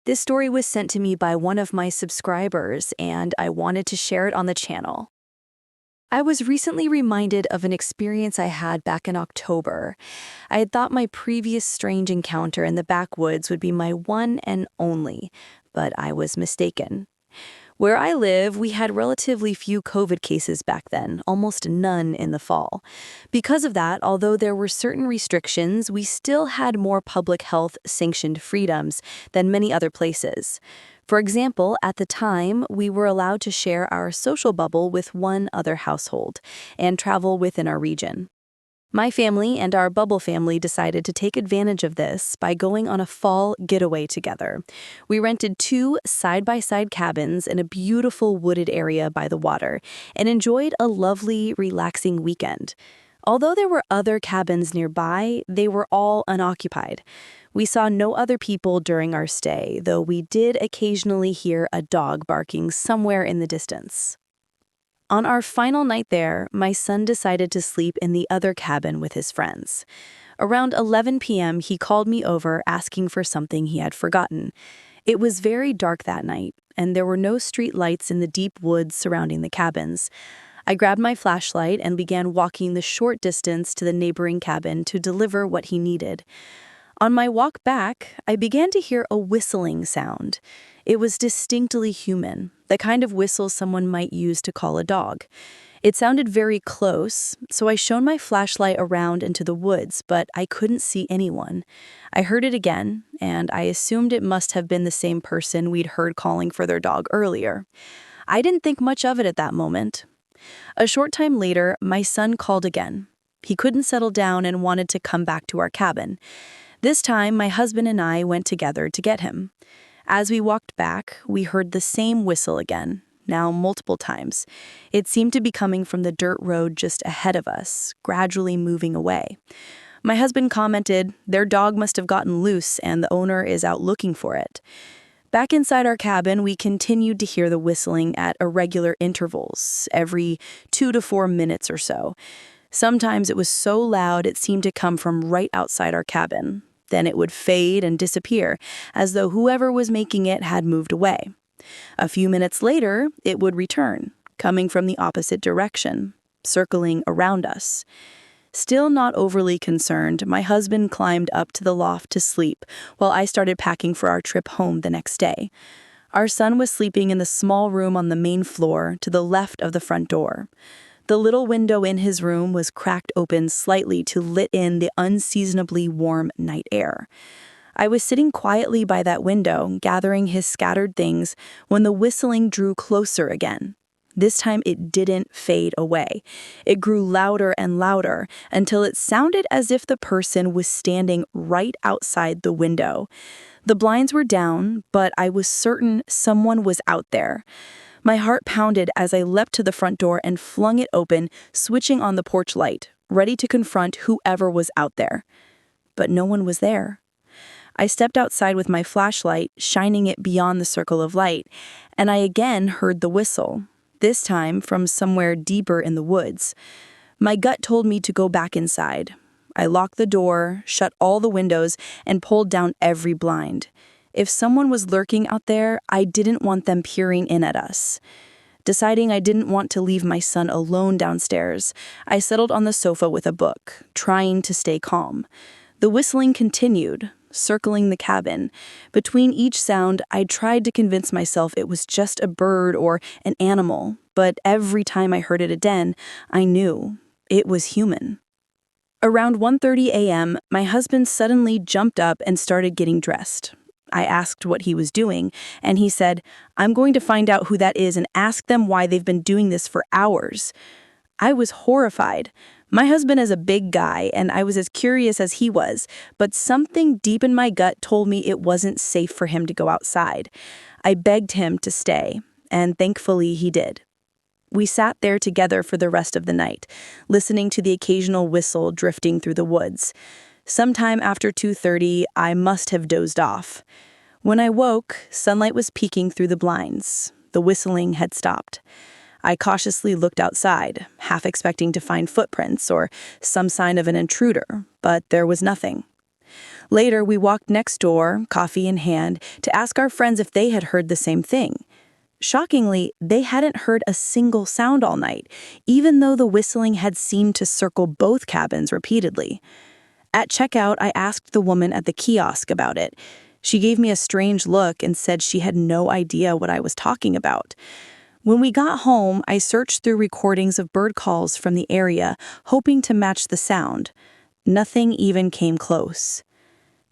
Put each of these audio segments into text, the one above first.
This story was sent to me by one of my subscribers, and I wanted to share it on the channel. I was recently reminded of an experience I had back in October. I had thought my previous strange encounter in the backwoods would be my one and only, but I was mistaken. Where I live, we had relatively few COVID cases back then, almost none in the fall. Because of that, although there were certain restrictions, we still had more public health sanctioned freedoms than many other places. For example, at the time, we were allowed to share our social bubble with one other household and travel within our region. My family and our bubble family decided to take advantage of this by going on a fall getaway together. We rented 2 side-by-side cabins in a beautiful wooded area by the water and enjoyed a lovely, relaxing weekend. Although there were other cabins nearby, they were all unoccupied. We saw no other people during our stay, though we did occasionally hear a dog barking somewhere in the distance. On our final night there, my son decided to sleep in the other cabin with his friends. Around 11 p.m., he called me over asking for something he had forgotten. It was very dark that night, and there were no street lights in the deep woods surrounding the cabins. I grabbed my flashlight and began walking the short distance to the neighboring cabin to deliver what he needed. On my walk back, I began to hear a whistling sound. It was distinctly human, the kind of whistle someone might use to call a dog. It sounded very close, so I shone my flashlight around into the woods, but I couldn't see anyone. I heard it again, and I assumed it must have been the same person we'd heard calling for their dog earlier. I didn't think much of it at that moment. A short time later, my son called again. He couldn't settle down and wanted to come back to our cabin. This time, my husband and I went together to get him. As we walked back, we heard the same whistle again, now multiple times. It seemed to be coming from the dirt road just ahead of us, gradually moving away. My husband commented, "Their dog must have gotten loose and the owner is out looking for it." Back inside our cabin, we continued to hear the whistling at irregular intervals, every 2 to 4 minutes or so. Sometimes it was so loud it seemed to come from right outside our cabin. Then it would fade and disappear, as though whoever was making it had moved away. A few minutes later, it would return, coming from the opposite direction, circling around us. Still not overly concerned, my husband climbed up to the loft to sleep while I started packing for our trip home the next day. Our son was sleeping in the small room on the main floor to the left of the front door. The little window in his room was cracked open slightly to let in the unseasonably warm night air. I was sitting quietly by that window, gathering his scattered things, when the whistling drew closer again. This time it didn't fade away. It grew louder and louder until it sounded as if the person was standing right outside the window. The blinds were down, but I was certain someone was out there. My heart pounded as I leapt to the front door and flung it open, switching on the porch light, ready to confront whoever was out there. But no one was there. I stepped outside with my flashlight, shining it beyond the circle of light, and I again heard the whistle, this time from somewhere deeper in the woods. My gut told me to go back inside. I locked the door, shut all the windows, and pulled down every blind. If someone was lurking out there, I didn't want them peering in at us. Deciding I didn't want to leave my son alone downstairs, I settled on the sofa with a book, trying to stay calm. The whistling continued, circling the cabin. Between each sound, I tried to convince myself it was just a bird or an animal, but every time I heard it again, I knew it was human. Around 1:30 a.m., my husband suddenly jumped up and started getting dressed. I asked what he was doing, and he said, "I'm going to find out who that is and ask them why they've been doing this for hours." I was horrified. My husband is a big guy, and I was as curious as he was, but something deep in my gut told me it wasn't safe for him to go outside. I begged him to stay, and thankfully he did. We sat there together for the rest of the night, listening to the occasional whistle drifting through the woods. Sometime after 2:30, I must have dozed off. When I woke, sunlight was peeking through the blinds. The whistling had stopped. I cautiously looked outside, half expecting to find footprints or some sign of an intruder, but there was nothing. Later, we walked next door, coffee in hand, to ask our friends if they had heard the same thing. Shockingly, they hadn't heard a single sound all night, even though the whistling had seemed to circle both cabins repeatedly. At checkout, I asked the woman at the kiosk about it. She gave me a strange look and said she had no idea what I was talking about. When we got home, I searched through recordings of bird calls from the area, hoping to match the sound. Nothing even came close.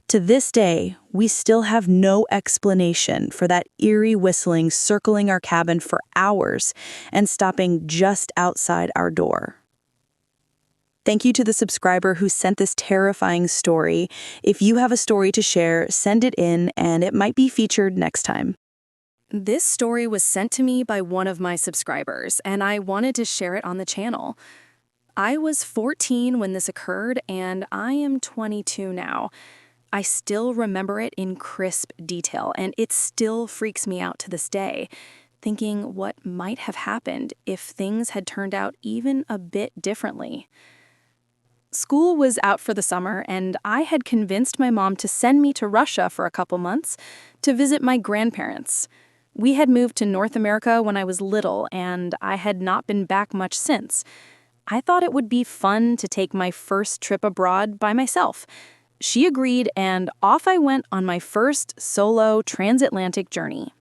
To this day, we still have no explanation for that eerie whistling circling our cabin for hours and stopping just outside our door. Thank you to the subscriber who sent this terrifying story. If you have a story to share, send it in and it might be featured next time. This story was sent to me by one of my subscribers, and I wanted to share it on the channel. I was 14 when this occurred, and I am 22 now. I still remember it in crisp detail, and it still freaks me out to this day, thinking what might have happened if things had turned out even a bit differently. School was out for the summer, and I had convinced my mom to send me to Russia for a couple months to visit my grandparents. We had moved to North America when I was little, and I had not been back much since. I thought it would be fun to take my first trip abroad by myself. She agreed, and off I went on my first solo transatlantic journey.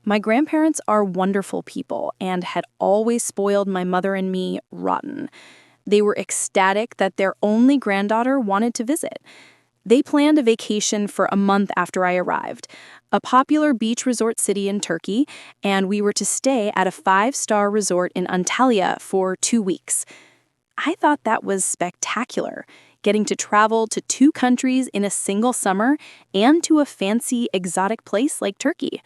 My grandparents are wonderful people and had always spoiled my mother and me rotten. They were ecstatic that their only granddaughter wanted to visit. They planned a vacation for a month after I arrived, a popular beach resort city in Turkey, and we were to stay at a 5-star resort in Antalya for 2 weeks. I thought that was spectacular, getting to travel to 2 countries in a single summer and to a fancy, exotic place like Turkey.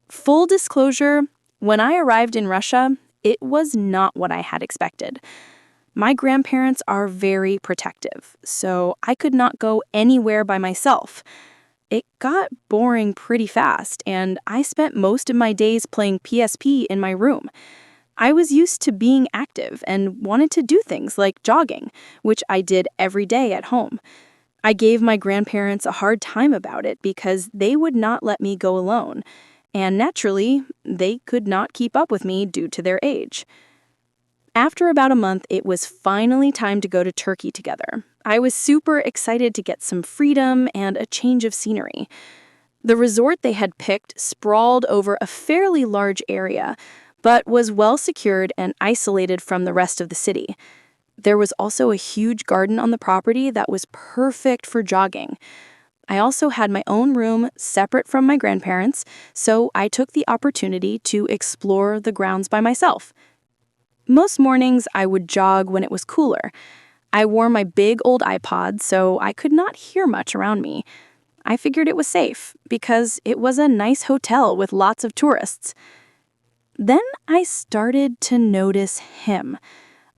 Full disclosure, when I arrived in Russia, it was not what I had expected. My grandparents are very protective, so I could not go anywhere by myself. It got boring pretty fast, and I spent most of my days playing PSP in my room. I was used to being active and wanted to do things like jogging, which I did every day at home. I gave my grandparents a hard time about it because they would not let me go alone, and naturally, they could not keep up with me due to their age. After about a month, it was finally time to go to Turkey together. I was super excited to get some freedom and a change of scenery. The resort they had picked sprawled over a fairly large area, but was well secured and isolated from the rest of the city. There was also a huge garden on the property that was perfect for jogging. I also had my own room separate from my grandparents', so I took the opportunity to explore the grounds by myself. Most mornings, I would jog when it was cooler. I wore my big old iPod, so I could not hear much around me. I figured it was safe, because it was a nice hotel with lots of tourists. Then I started to notice him,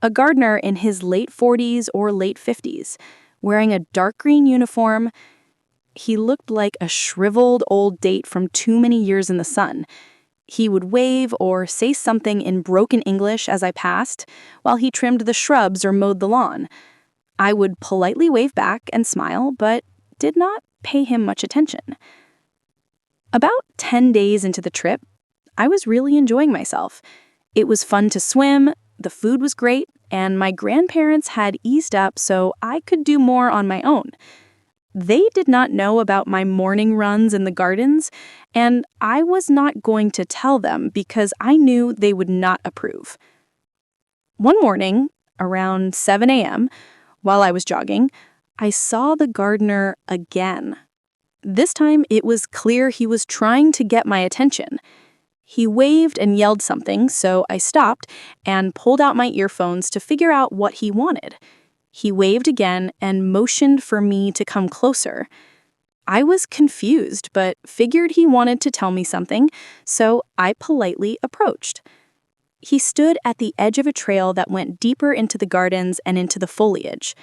a gardener in his late 40s or late 50s, wearing a dark green uniform. He looked like a shriveled old date from too many years in the sun. He would wave or say something in broken English as I passed, while he trimmed the shrubs or mowed the lawn. I would politely wave back and smile, but did not pay him much attention. About 10 days into the trip, I was really enjoying myself. It was fun to swim, the food was great, and my grandparents had eased up so I could do more on my own. They did not know about my morning runs in the gardens, and I was not going to tell them because I knew they would not approve. One morning, around 7 a.m., while I was jogging, I saw the gardener again. This time, it was clear he was trying to get my attention. He waved and yelled something, so I stopped and pulled out my earphones to figure out what he wanted. He waved again and motioned for me to come closer. I was confused, but figured he wanted to tell me something, so I politely approached. He stood at the edge of a trail that went deeper into the gardens and into the foliage.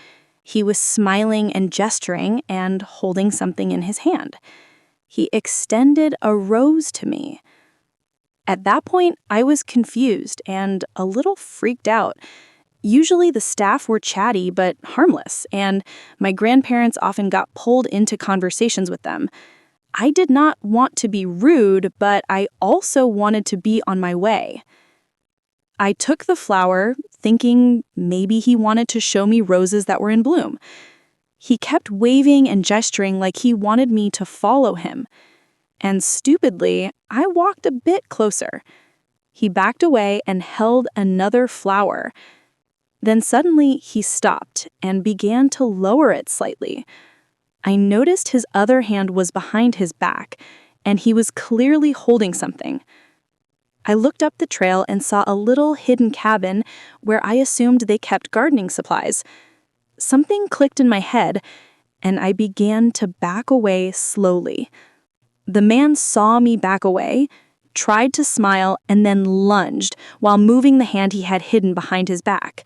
He was smiling and gesturing and holding something in his hand. He extended a rose to me. At that point, I was confused and a little freaked out. Usually the staff were chatty but harmless, and my grandparents often got pulled into conversations with them. I did not want to be rude, but I also wanted to be on my way. I took the flower, thinking maybe he wanted to show me roses that were in bloom. He kept waving and gesturing like he wanted me to follow him. And stupidly, I walked a bit closer. He backed away and held another flower. Then suddenly he stopped and began to lower it slightly. I noticed his other hand was behind his back, and he was clearly holding something. I looked up the trail and saw a little hidden cabin where I assumed they kept gardening supplies. Something clicked in my head, and I began to back away slowly. The man saw me back away, tried to smile, and then lunged while moving the hand he had hidden behind his back.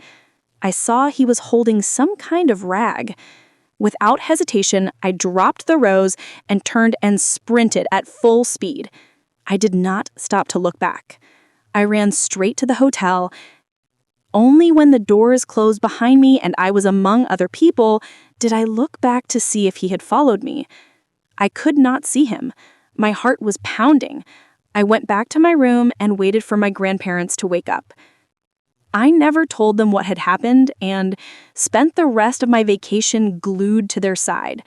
I saw he was holding some kind of rag. Without hesitation, I dropped the rose and turned and sprinted at full speed. I did not stop to look back. I ran straight to the hotel. Only when the doors closed behind me and I was among other people did I look back to see if he had followed me. I could not see him. My heart was pounding. I went back to my room and waited for my grandparents to wake up. I never told them what had happened and spent the rest of my vacation glued to their side.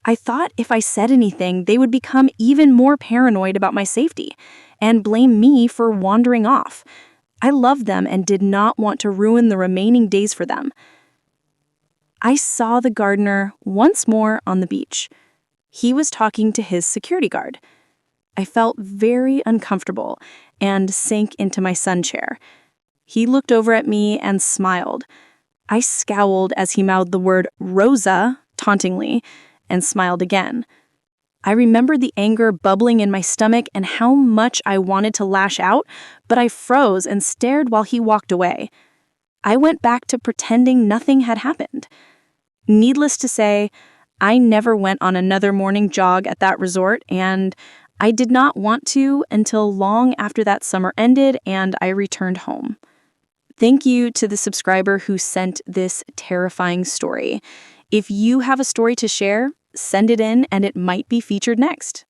I thought if I said anything, they would become even more paranoid about my safety and blame me for wandering off. I loved them and did not want to ruin the remaining days for them. I saw the gardener once more on the beach. He was talking to his security guard. I felt very uncomfortable and sank into my sun chair. He looked over at me and smiled. I scowled as he mouthed the word Rosa tauntingly and smiled again. I remembered the anger bubbling in my stomach and how much I wanted to lash out, but I froze and stared while he walked away. I went back to pretending nothing had happened. Needless to say, I never went on another morning jog at that resort, and I did not want to until long after that summer ended and I returned home. Thank you to the subscriber who sent this terrifying story. If you have a story to share, send it in and it might be featured next.